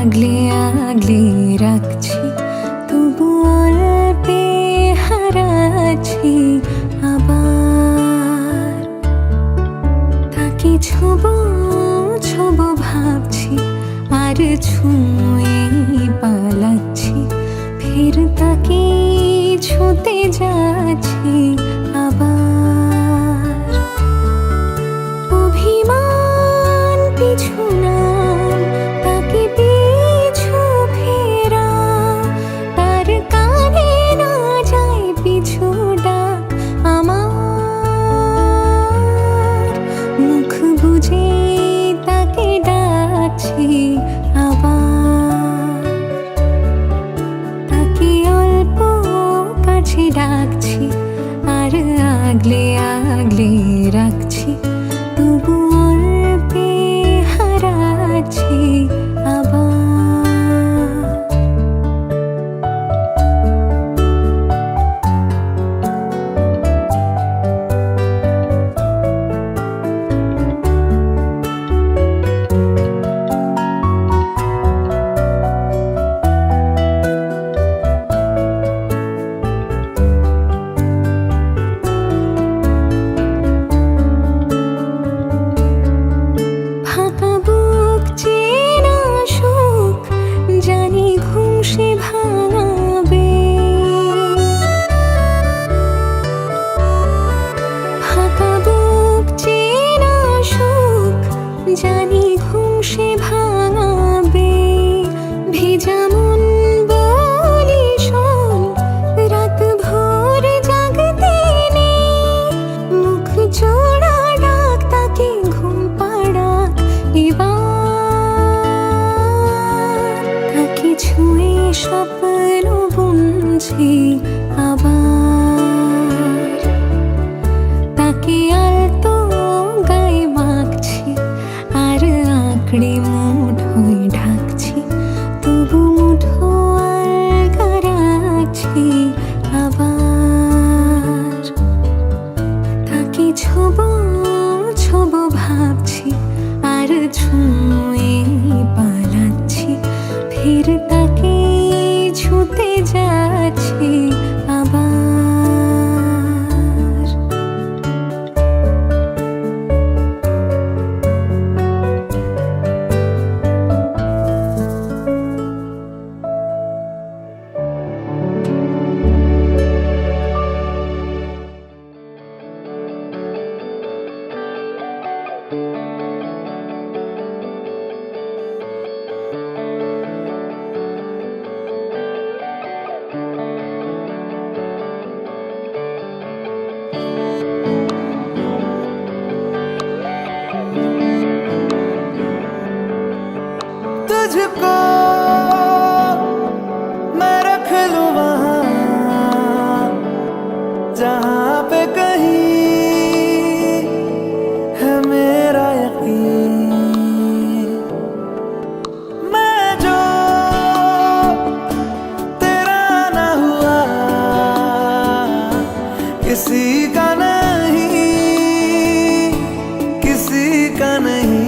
আগলে আগলে রাখছি, তবু অল্পে হারাচ্ছি আবার। তাকে ছোবো ছোবো ভাবছি, আর ছুঁয়ে পালাচ্ছি, ফের তাকে ছুঁতে যাচ্ছি আবার। অভিমান পিছু নাম, তাকে পিছু ফেরা, তার কানে না যায় পিছু ডাক আমার। মুখ বুজে তাকে ডাকছি আবার, তাকে অল্প কাছে ডাকছি, আর আগলে আগলে রাখছি, তবু অল্পে হারাচ্ছি আবার। ফাঁকা বুক চেনা সুখ, জানি ঘুম সে ভাঙাবে। ফাঁকা বুক চেনা সুখ, জানি ঘুম সে ভাঙাবে। ভেজা মন বলি শোন, রাত ভোর জাগতে নেই। মুখ জোড়া ডাক, তাকে ঘুম পাড়া এবার। তাকে ছুঁয়ে স্বপ্ন বুনছি আবার, তাকে আলতো গায়ে মাখছি, আর আঁকড়ে মুঠোয় ঢাকছি, তবু মুঠো আলগা রাখছি আবার। তাকে ছোবো ছোবো ভাবছি, আর ছুঁয়ে পালাচ্ছি, ফের তাকে ছুঁতে যাচ্ছি আবার। तुझको मैं रख लूं वहां, जहां पे कहीं है मेरा यकीन। मैं जो तेरा ना हुआ, किसी का नहीं, किसी का नहीं।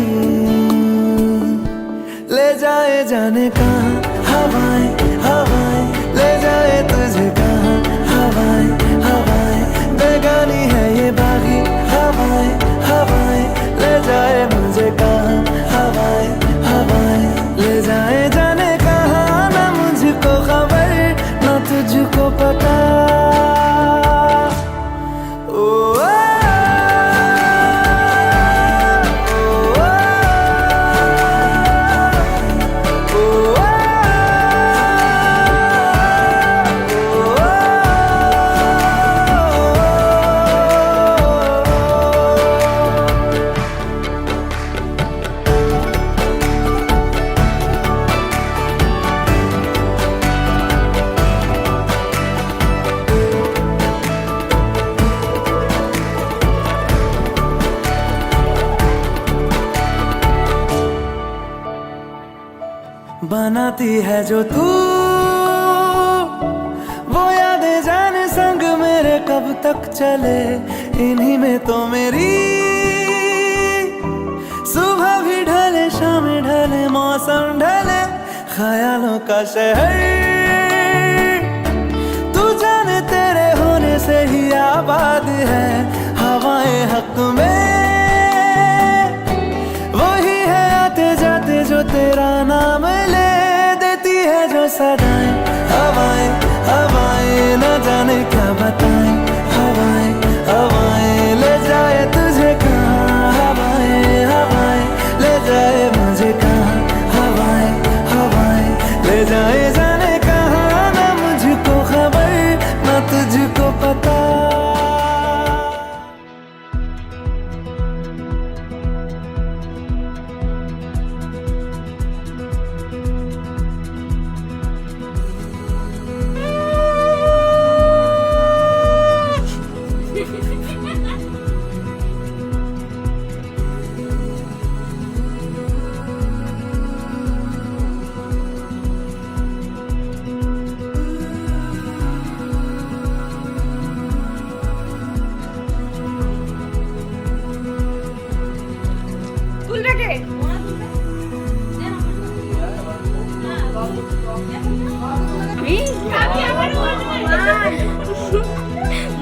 ले जाए जाने कहाँ हवाएं हवाएं, ले जाए तुझे कहाँ हवाएं हवाएं। बेगानी है ये बागी हवाएं हवाएं, ले जाए मुझे कहाँ हवाएं हवाएं। ले जाए जाने कहाँ, ना मुझको खबर ना तुझको पता। ओ बनाती है जो तू वो यादें, जाने संग मेरे कब तक चले। इन्हीं में तो मेरी सुबह भी ढले, शाम ढले, मौसम ढले, ख्यालों का शहर, तू जाने तेरे होने से ही आबाद है हवाएं हक में, वही है आते जाते जो तेरा नाम ले देती है जो सदाएं। हवाएं हवाएं न जाने क्या बताएं, हवाएं हवाएं ले जाए तुझे कहाँ, हवाएं हवाएं ले जाए मुझे कहाँ, हवाएं हवाएं ले जाए जाने कहाँ, ना मुझको खबर ना तुझको पता।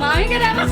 মামিকে দেখো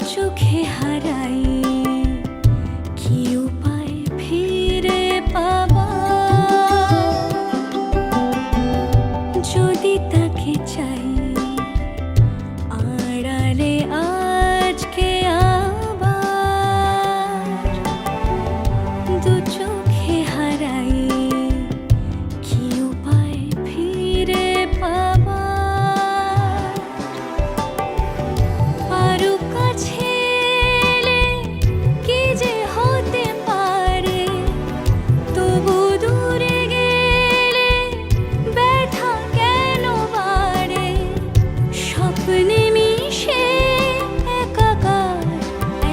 চোখে হারাই কি উপায় ফিরে পাবা যদি তাকে চাই আড়ালে আজকে আবার দু চোখে হারাই কি উপায় ফিরে পাবা আরো কাছে এলে কি যে হতে পারে তবু দূরে গেলে ব্যথা কেন বাড়ে স্বপ্নে মিশে একাকার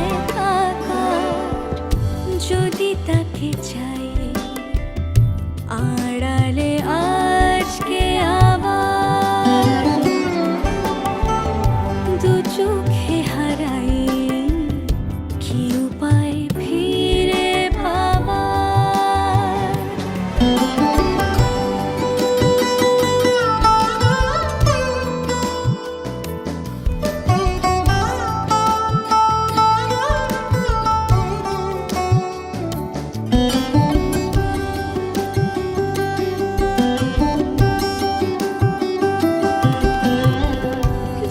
একাকার যদি তাকে চাই আড়ালে আজকে আবার দু চোখে হারাই কি উপায় ফিরে পাবা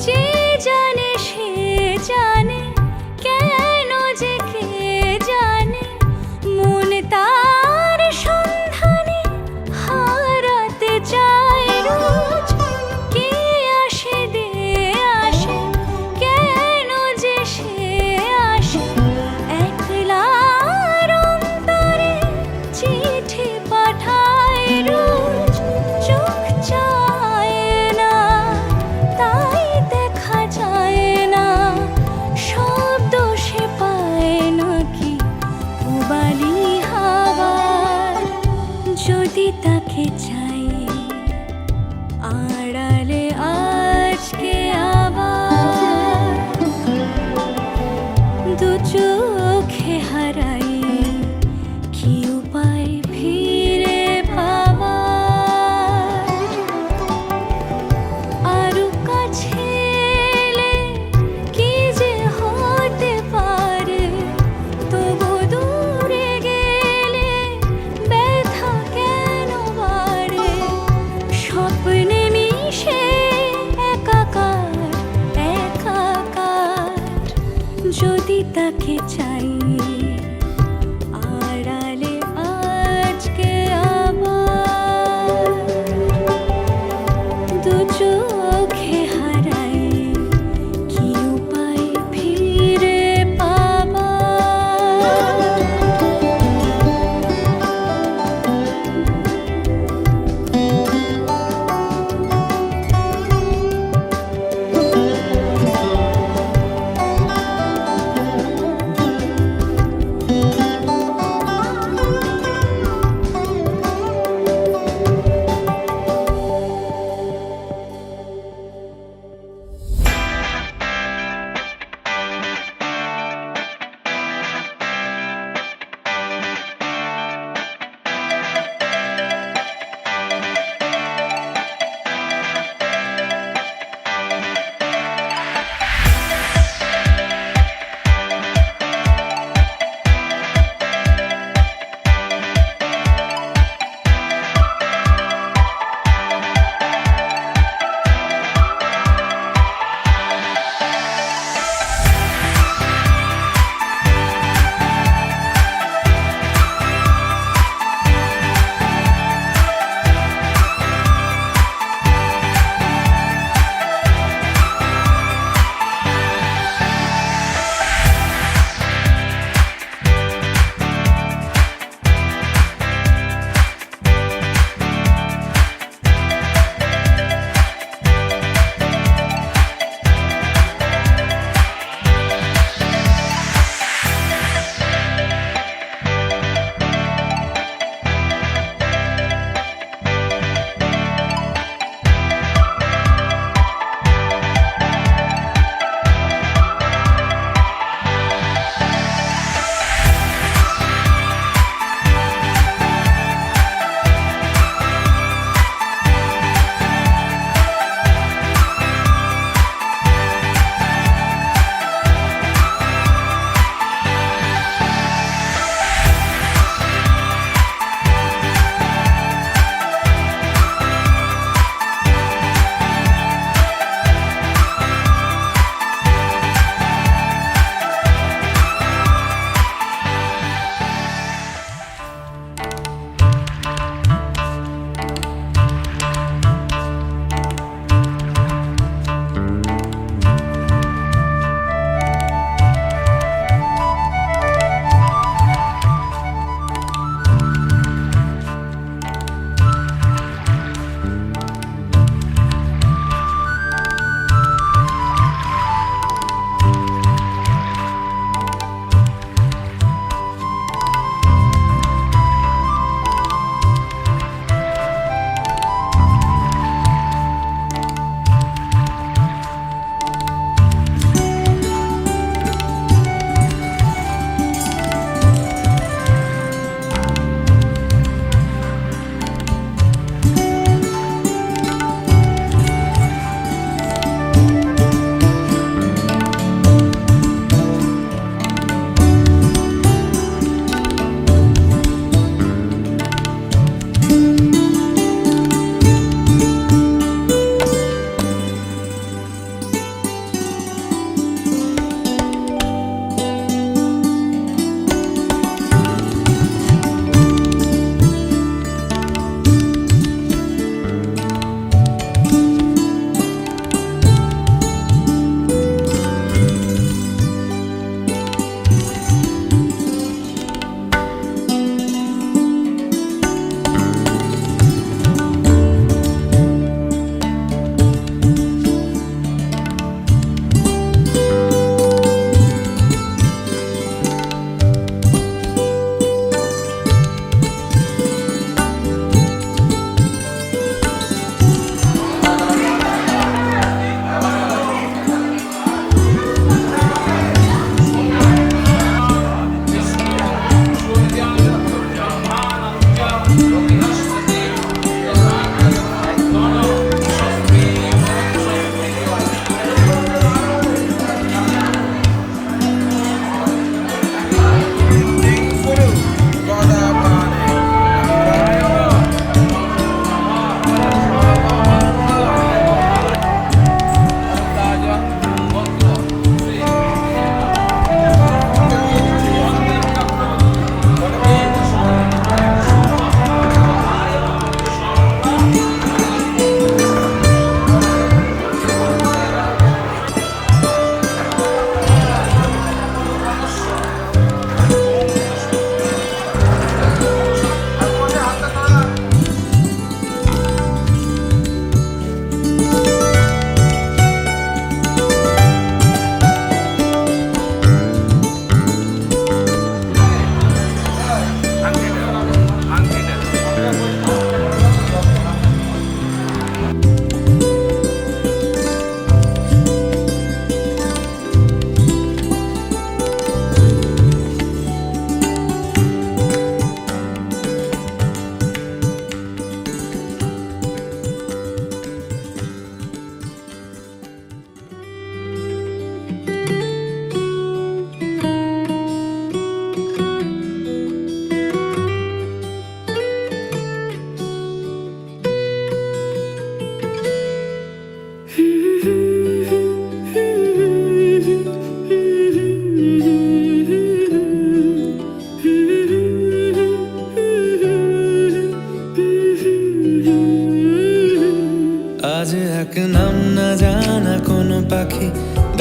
যে জানে সে জানে কেন যে কে জানে মন তার সন্ধানে হারাতে চায় রোজ কে আসে দে আসে কেন যে সে আসে একলার অন্তরে চিঠি পাঠায় রোজ চোখ চায় না তাই দেখা যায় না শব্দ সে পায় নাকি পুবালি হাওয়ার যদি তাকে চাই আড়ালে আজকে আবার দু চোখে হারাই কি উপায় ফিরে পাবা আরো কাছে এলে কি যে হতে পারে তবু দূরে গেলে ব্যথা কেন বাড়ে স্বপ্নে মিশে একাকার একাকার যদি তাকে চাই আড়ালে আজকে আবার দু চোখে হারাই কি উপায় ফিরে পাবা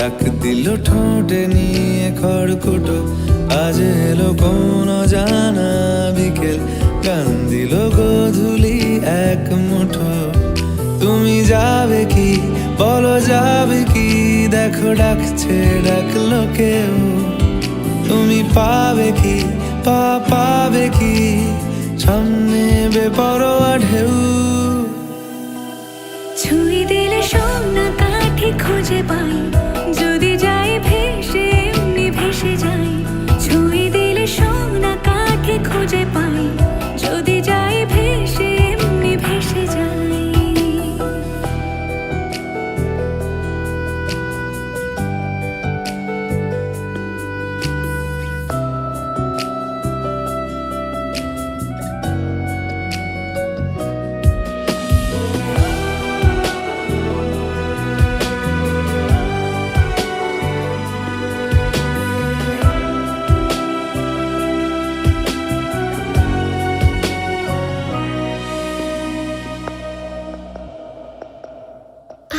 ডাক দিল ঠোঁটে নিয়ে খড়কুটো, আজ এলো কোন জানা বিকেল, গান দিল গোধূলি এক মুঠো। তুমি যাবে কি বলো যাবে কি, দেখো ডাকছে ডাকলো কেউ। তুমি পাবে কি পাবে কি, সামনে বেপরোয়া ঢেউ। ছুঁয়ে দিলে সোনা কাঠি খুঁজে পাই, যদি যাই ভেসে এমনি ভেসে যাই। ছুঁয়ে দিলে সোনা কাঠি খুঁজে পাই, যদি যাই ভেসে এমনি ভেসে যাই।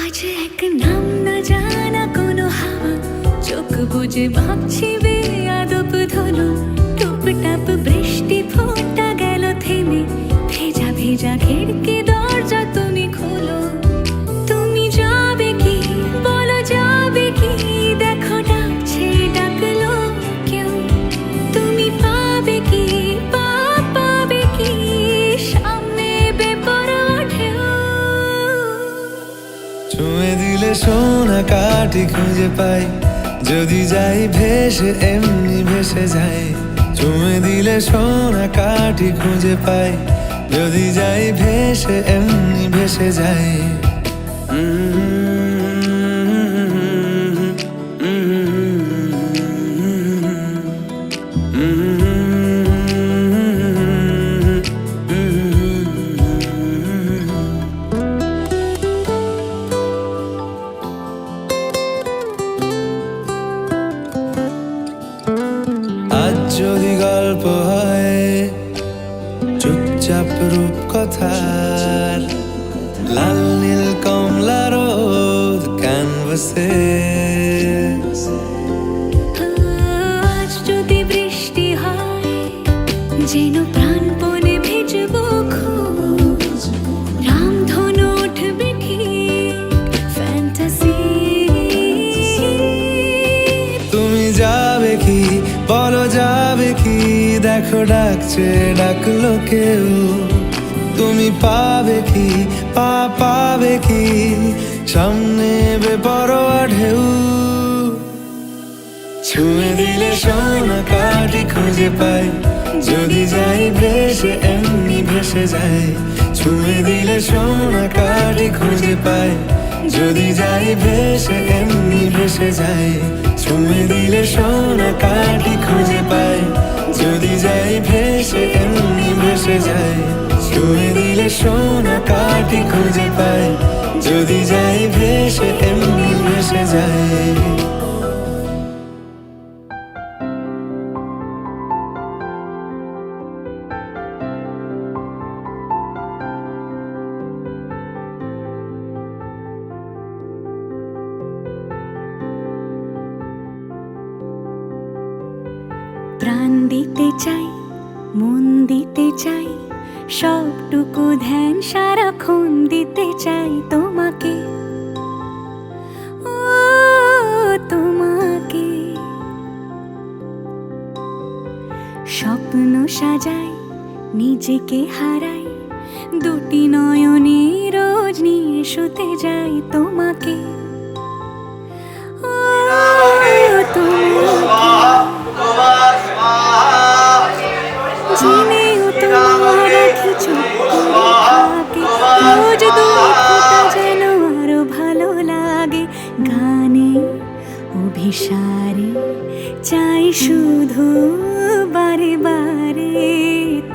আজ এক নাম না জানা কোনো হাওয়া, চোখ বুঝে ভাবছি বেয়াদব ধনু। টুপটাপ বৃষ্টি ফোঁটা গেল থেমে, ভেজা ভেজা খিড়কি দরজা তুমি খোলো। তুমি যাবে কি বলো যাবে কি, দেখো ডাকছে ডাকলো কেউ। তুমি পাবে কি পাবে কি, সামনে বেপরোয়া ঢেউ। ছুঁয়ে দিলে সোনা কাঠি খুঁজে পাই, যদি যাই ভেসে এমনি ভেসে যাই। ছুঁয়ে দিলে সোনা কাঠি খুঁজে পাই, যদি যাই ভেসে এমনি ভেসে যাই। আজ যদি গল্প হয় চুপচাপ রূপকথার, লাল নীল কমলা রোদ ক্যানভাসে। আজ যদি বৃষ্টি হয় যেন প্রাণপণে ভিজবো খুব, রামধনু উঠবে ঠিক ফ্যান্টাসি। তুমি যাবে কি বলো যাবে কি, দেখো ডাকছে ডাকলো কেউ। তুমি পাবে কি পাবে কি, সামনে বেপরোয়া ঢেউ। ছুঁয়ে দিলে সোনা কাঠি খুঁজে পাই, যদি যাই ভেসে এমনি ভেসে যাই। ছুঁয়ে দিলে সোনা কাঠি খুঁজে পাই, যদি যাই ভেসে এমনি ভেসে যাই। ছুঁয়ে দিলে সোনা কাঠি খুঁজে পাই, যদি যাই ভেসে এমনি ভেসে যাই। ছুঁয়ে দিলে সোনা কাঠি খুঁজে পাই, যদি যাই ভেসে এমনি ভেসে যাই। প্রাণ দিতে চাই মন দিতে চাই, সবটুকু ধ্যান সারাক্ষণ দিতে চাই তোমাকে। ও তোমাকে স্বপ্ন সাজাই নিজেকে হারাই, দুটি নয়নে রোজ নিয়ে শুতে যাই তোমাকে। ও জেনেও তোমার রাখি চুপ করে থাকে, রোজ দুই ফোঁটা যেন আরো ভালো লাগে। গানে অভিসারে চাই শুধু বারে বারে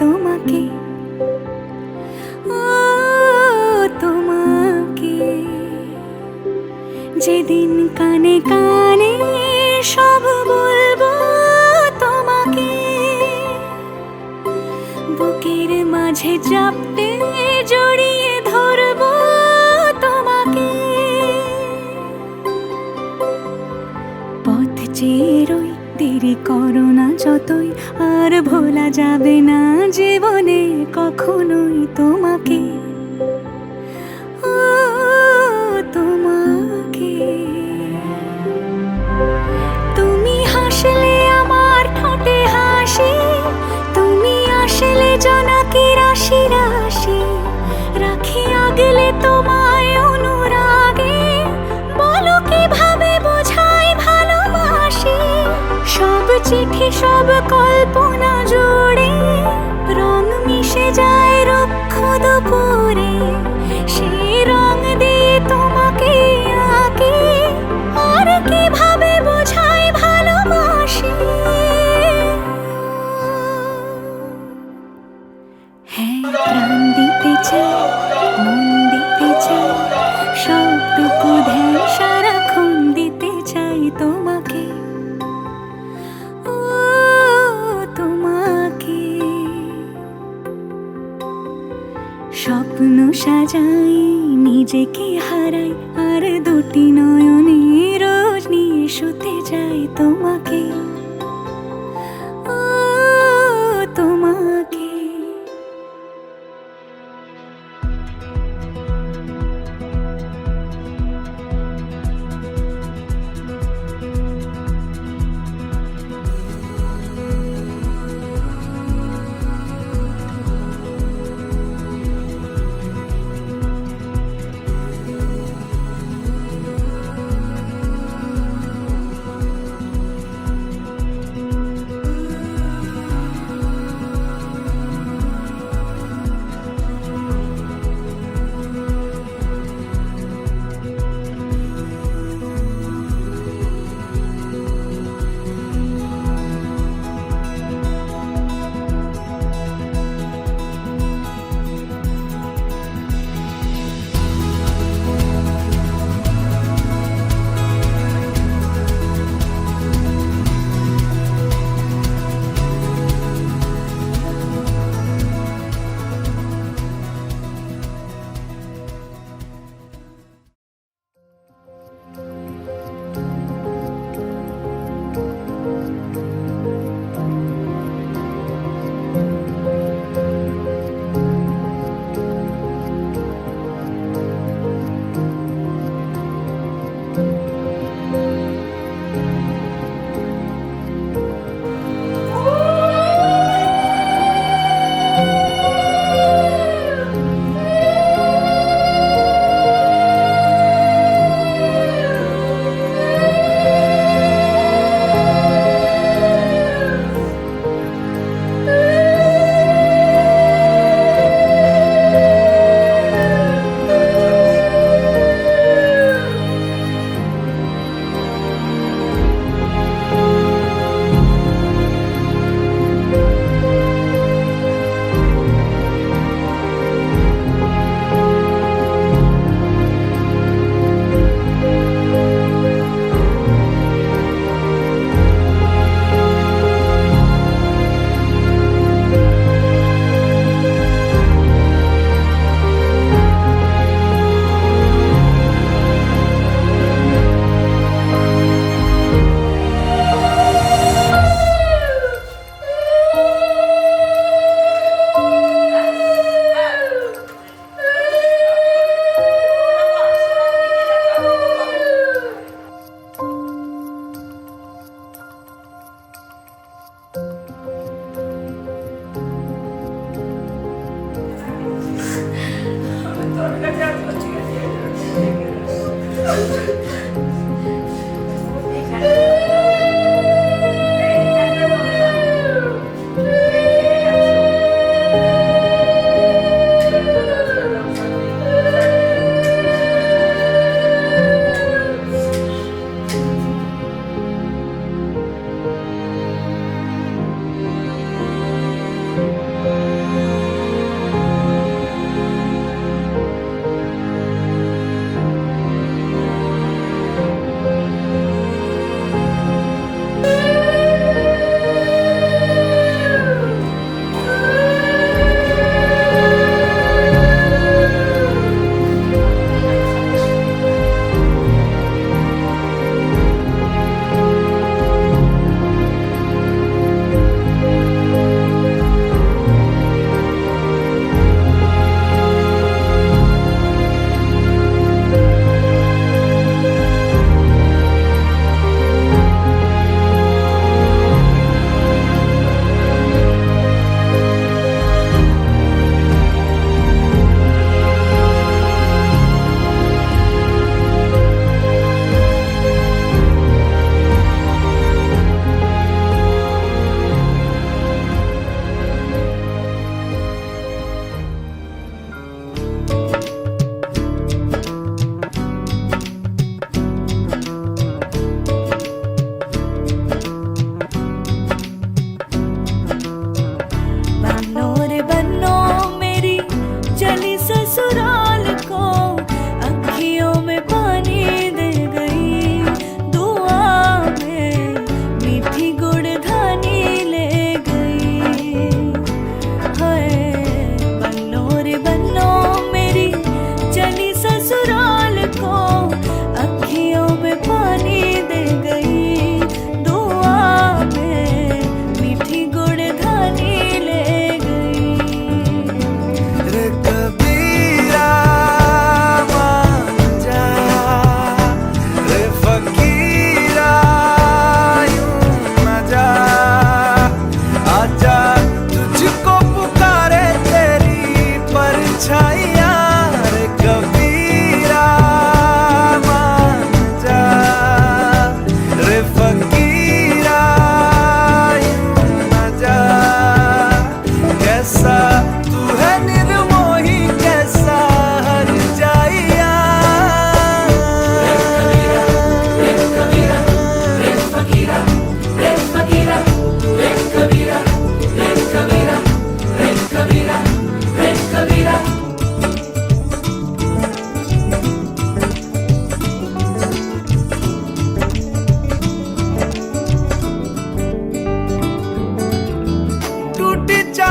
তোমাকে। ও তোমাকে যেদিন কানে কানে সব বলবো তোমাকে, বুকের মাঝে চাপতে জড়িয়ে ধরবো তোমাকে। দেরি করো না যতই, আর ভোলা যাবে না জীবনে কখনোই তোমাকে, ও তোমাকে। তুমি হাসলে আমার ঠোঁটে হাসি, তুমি আসলে জোনাকি রাশি রাশি, রাখি আগলে তোমায় অনুরাগে, বলো কিভাবে বোঝাই ভালোবাসি। সব চিঠি সব কল্পনা জুড়ে রং মিশে যায় রুক্ষ দুপুরে, সেই রং দিয়ে তোমাকে আঁকি, আর কিভাবে বোঝাই ভালোবাসি। হ্যাঁ, প্রাণ দিতে চাই, মন দিতে চাই, সবটুকু ধ্যান সারাক্ষণ দিতে চাই তোমাকে, ও তোমাকে। স্বপ্ন সাজাই, নিজেকে হারাই, আর দুটি নয়নে রোজ নিয়ে শুতে যাই তোমাকে, ও তোমাকে।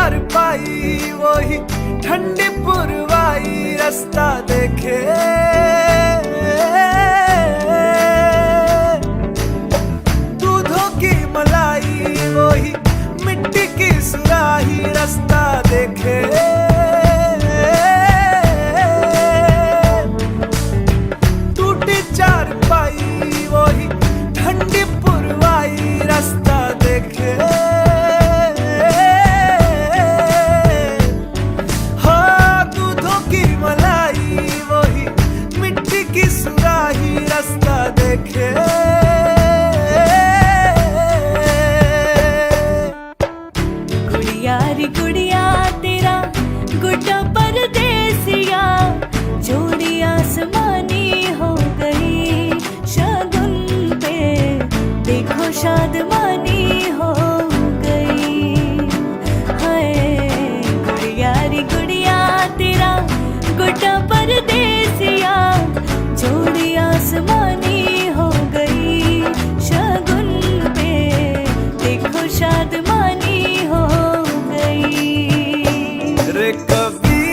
चारपाई वही ठंडी पुरवाई रास्ता देखे, दूधों की मलाई वही मिट्टी की सुराही रास्ता देखे, टूटी चारपाई वही ठंडी पुरवाई रास्ता देखे, हाँ दूधों की मलाई वही मिट्टी की सुराही रास्ता देखे। गुड़िया रे गुड़िया तेरा गुड्डा परदेसिया, जोड़ी आसमानी हो गई शगुन पे, देखो शादमानी हो गई। हाय गुड़िया रे गुड़िया तेरा गुड्डा परदेसिया, जोड़ी आसमानी हो गई शगुन पे, देखो शादमानी हो गई। रे कभी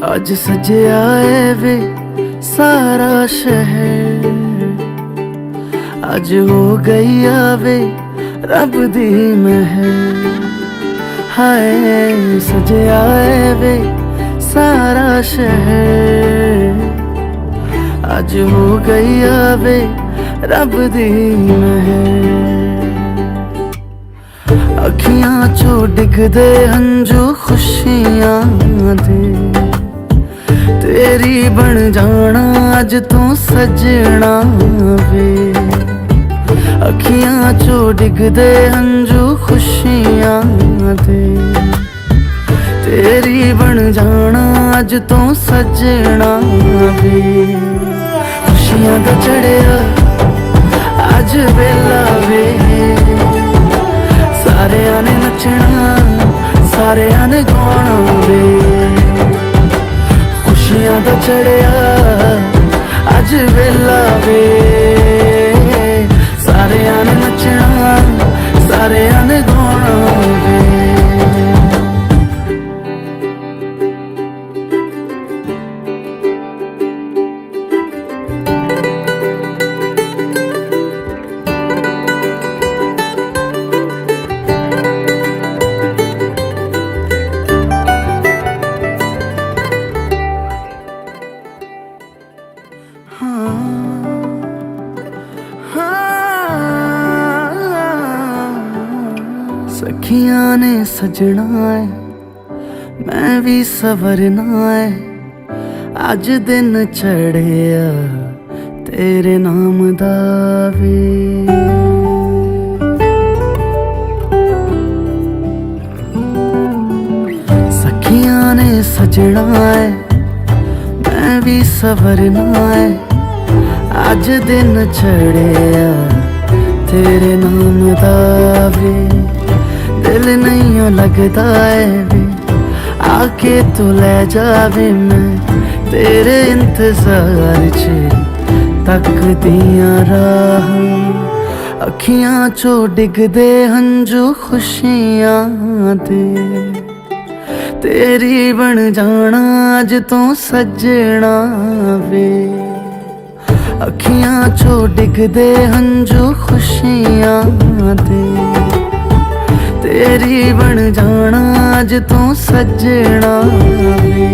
आज सजया है वे सारा शहर, आज हो गई आवे रब दी महर। हाय सजया है वे सारा शहर, आज हो गई आवे रब दी महर। अखियां चो डिगदे हंजू खुशियां दे, तेरी बन जाना अज तू सजना वे। अखियां चो डिगदे हंजू खुशियां दे, तेरी बन जाना अज तू सजना वे। खुशियां दा चढ़िया अज वेला वे, सारेयां ने नचना सारेयां ने गाना वे। खुशियां दा चढ़िया अज वेला वे, सारेयां ने नचना सारेयां ने गाना वे। सखियां ने सजना है मैं भी सवरना है, अज दिन चढ़िया तेरे नाम दा वे। सखियां ने सजना है मैं भी सवरना है, अज दिन चढ़िया तेरे नाम दा वे। दिल नहीं लगता है वे आके तू ले जावे, मैं तेरे इंतजार च तकदियां राह। अखियां चो डिगदे हंजू खुशियां दे, तेरी बन जाना अज तू सजना वे। अखियां चो डिगदे हंजू खुशियां दे, तेरी बन जाना अज तू सजना वे।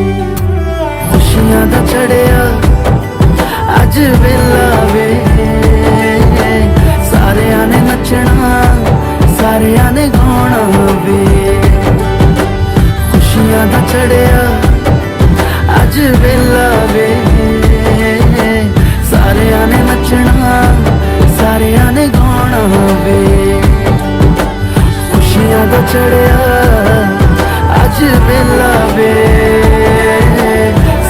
खुशियां दा चढ़िया अज वेला वे, सारेयां ने नचना सारेयां ने गाना वे। खुशियां दा चढ़िया अज वेला वे, सारेयां ने नचना सारेयां ने गाना वे। खुशियां दा चढ़िया अज वेला वे,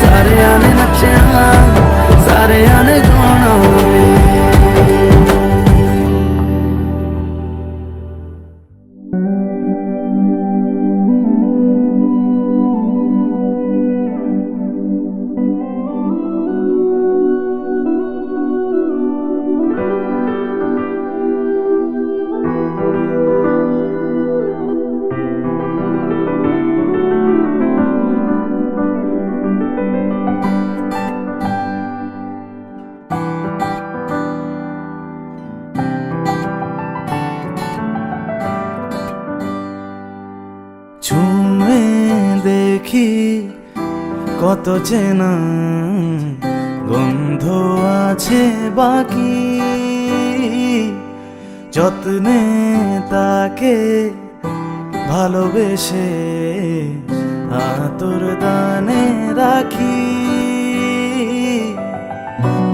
सारेयां ने नचना सारेयां ने गाना वे। ঝুমে দেখি কত চেনা গন্ধ আছে বাকি, যত্নে তাকে ভালোবেসে আতর দানে রাখি।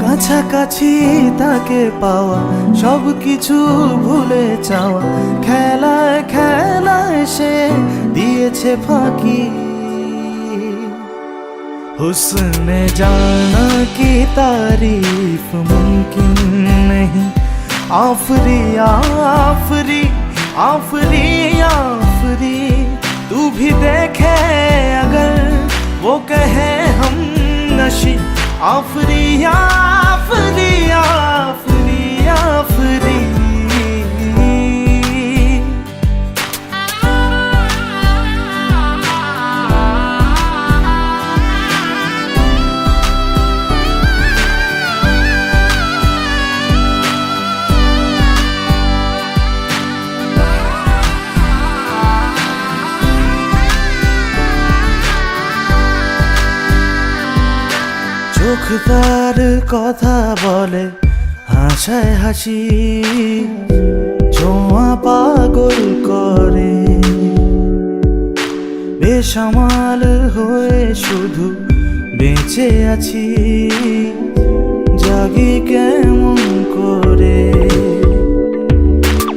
কাছাকাছি তাকে পাওয়া সব কিছু ভুলে চাওয়া, খেলায় খেলায় সে দিয়েছে ফাঁকি। हुस्न जाना की तारीफ मुमकिन नहीं, आफरी आफरी आफरी आफरी। तू भी देखे अगर वो कहे हम नशी, आफरी आफरी आफरी आफरी। মুখ তার কথা বলে হাসায় হাসি, ছোঁয়া পাগল করে। বেসামাল হয়ে শুধু বেঁচে আছি, জাগি কেমন করে।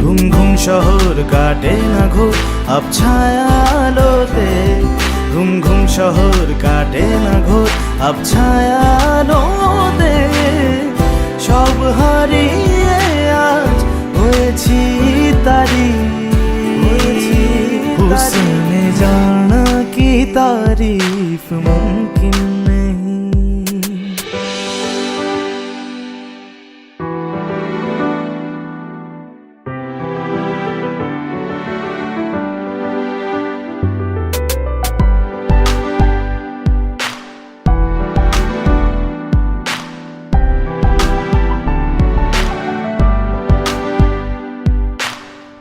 ঘুম ঘুম শহর কাটে না ঘোর আবছায়া আলোতে, ঘুম ঘুম শহর কাটে না ঘোর আবছায়া আলোতে। সব হারিয়ে আজ হয়েছি তারি, হুসনে জানা কি तारीफ मुमकिन नहीं।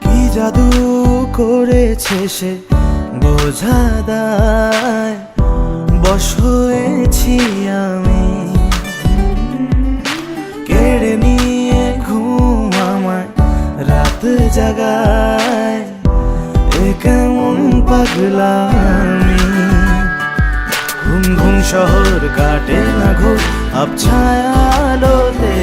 কি জাদু করেছে সে বোঝা দায়, বশ হয়েছি আমি। কেড়ে নিয়ে ঘুম আমায় রাত জাগায়, এ কেমন পাগলামি। ঘুম ঘুম শহর কাটে না ঘোর আবছায়া আলোতে,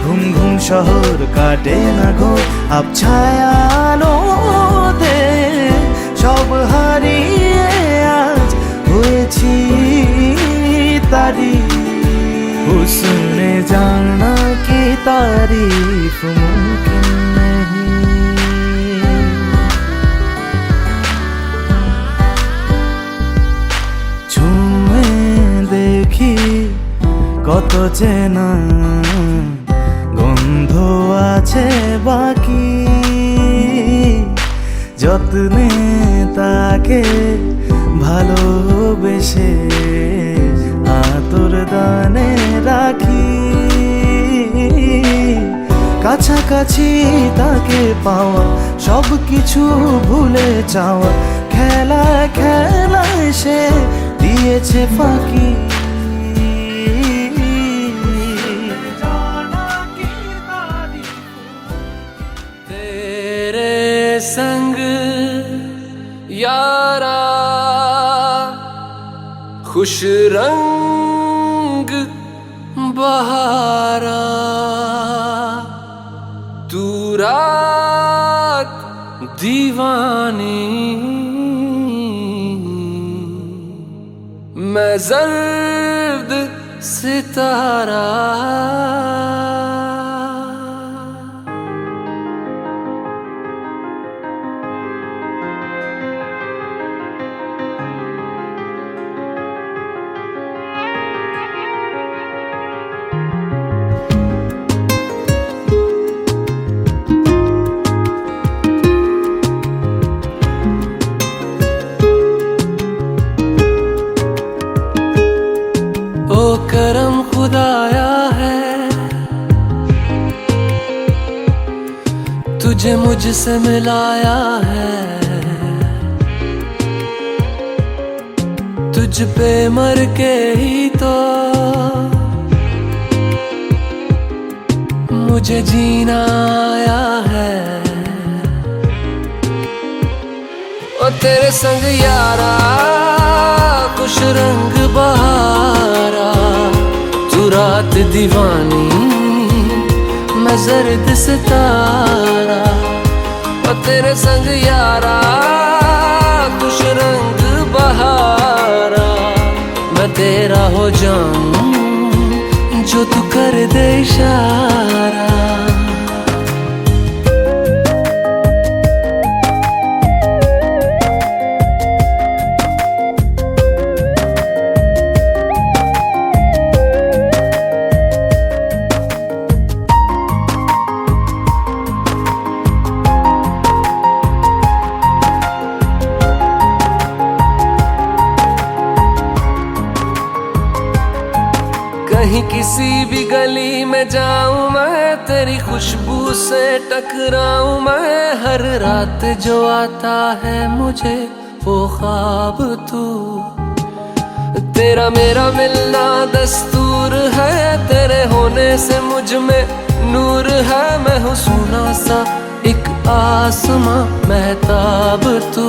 ঘুম ঘুম শহর কাটে না ঘোর আবছায়া আলোতে। সব হারিয়ে আজ হয়েছি তারি, হুসনে জানা কি तारीफ मुमकिन नहीं। ছুঁয়ে দেখি কত চেনা গন্ধ আছে বাকি, যত্নে তাকে ভালোবেসে আতর দানে রাখি। কাছাকাছি তাকে পাওয়া, সব কিছু ভুলে যাওয়া, খেলায় খেলায় সে দিয়েছে ফাঁকি। तेरे संग यारा खुश रंग बहारा, तू रात दीवानी, मैं जर्द सितारा। ओ करम खुदाया है, तुझे मुझसे मिलाया है। तुझ पे मर के ही तो मुझे जीना आया है। ओ तेरे संग यारा खुश रंग बहारा, तू रात दीवानी, मैं जर्द सितारा। ओ तेरे संग यारा खुश रंग बहारा, मैं तेरा हो जाऊं जो तू कर दे इशारा। कहीं किसी भी गली में जाऊं मैं, तेरी खुशबू से टकराऊं मैं। हर रात जो आता है मुझे वो ख्वाब तू, तेरा मेरा मिलना दस्तूर हुजूर है, तेरे होने से मुझ में नूर है। मैं हूँ सोना सा एक आसमां महताब तू,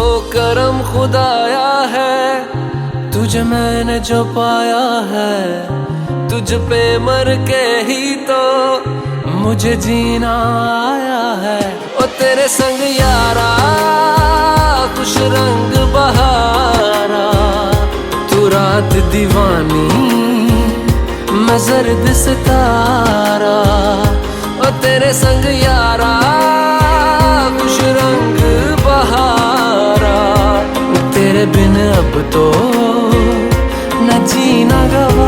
ओ करम खुदाया है तुझे मैंने जो पाया है। तुझ पे मर के ही तो मुझे जीना आया है। ओ तेरे संग यारा खुश रंग बहारा, तू रात दीवानी मैं जर्द सितारा। ओ तेरे संग यारा खुश रंग बहारा, तेरे बिन अब तो न जीना गवा।